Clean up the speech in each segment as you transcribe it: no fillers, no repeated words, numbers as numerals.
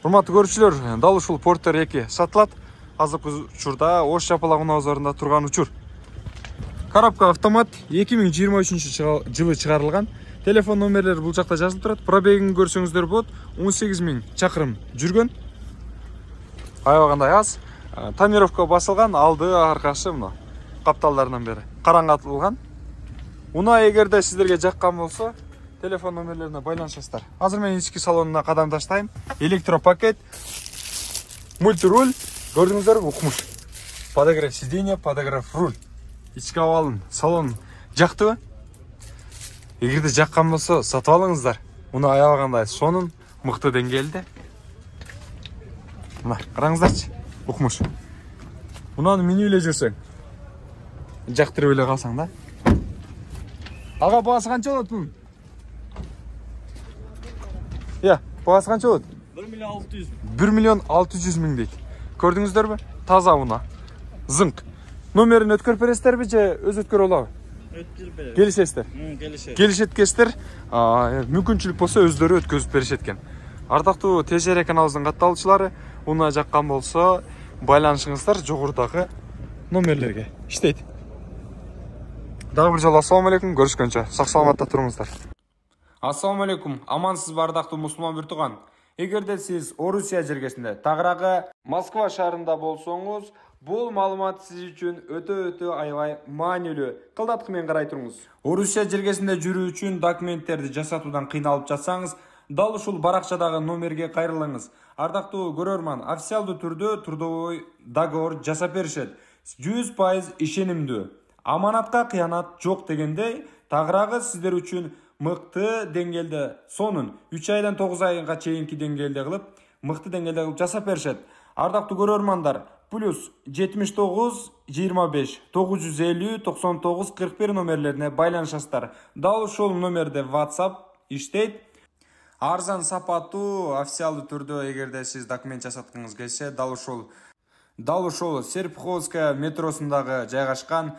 Урматтуу көрүүчүлөр, дал ушул Porter 2 сатылат. Азыркы учурда Ош Жапалак базарында турган учур. Коробка автомат 2023 жылы чыгарылган. Телефон номерлери бул жакта жазылып турат. Пробегин көрсөңүздөр болот. 18.000 чакырым жүргөн. Аябагандай аз. Тонировка басылган, алды аркасы мына капталдарынан бери караңгатылган. Уна эгерде сиздерге жаккан болсо, телефон номерлерине байланышасыздар. Азыр мен ички салонуна кадам таштайм. Электропакет, мультируль, көрдүңүздөр, укмуш. Подогрев сиденья, подогрев руль. Ички абалын, салон жактыбы? Эгерде жаккан болсо, сатып алыңыздар. Уна аябагандай сонун, мыкты деңгээлде. Мына, караңыздарчы, укмуш. Унаны минип эле жүрсөң, жактырып эле калсаң да. Ага, баасы канча болот бунун? Баасы канча болот? 1.600.000 дейт. Көрдүңүздөрбү? Таза уна. Зыңк. Номерин өткөрүп бересиздерби же өз өткөрүп алабы? Өткөрүп беребиз. Келишесиздер? Келишет экенсиздер. Мүмкүнчүлүк болсо өздөрү өткөзүп беришет экен. Ардактуу ТЖР каналыбыздын катталуучулары, уна жаккан болсо, байланышыңыздар жогорудагы номерлерге. Иштейт. Дагы бир жолу ассаламу алейкум, көрүшкөнчө. Сак саламатта туруңуздар. Ассаламу алейкум, амансыз бардактуу мусулман бир тууган. Эгерде сиз Орусия жергесинде, тагыраагы Москва шаарында болсоңуз, бул маалымат сиз үчүн өтө аябай маанилүү. Кылдаткы менен карай туруңуз. Орусия жергесинде жүрүү үчүн документтерди жасатуудан кыйналып жатсаңыз, дал ушул баракчадагы номерге кайрылыңыз. Ардактуу көрөрман, официалдуу түрдө трудовой договор жасап беришет. 100% ишенимдүү. Аманатка кыянат жок дегендей, тагыраагы сиздер үчүн мыкты деңгээлде, сонун 3 айдан 9 айга чейинки деңгээлде кылып, мыкты деңгээлде кылып жасап беришет. Ардактуу көрөрмандар, плюс 79 25 950 99 41 номерлерине байланышасыздар. Дал ушул номерде WhatsApp иштейт. Арзан сапаттуу, официалдуу түрдө эгерде сиз документ жасаткыңыз келсе, дал ушул Серпуховская метросундагы жайгашкан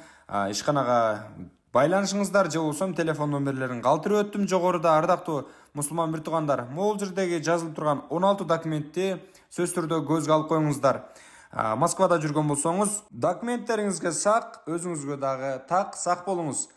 ишканага байланышыңыздар, же болсо телефон номерлерин калтырып өттүм жогоруда. Ардактуу мусулман бир туугандар, могул жердеги жазылып турган 16 документти сөз түрдө көзгө алып коюңуздар. Москвада жүргөн болсоңуз, документтериңизге сак, өзүңүзгө дагы так, сак болуңуз.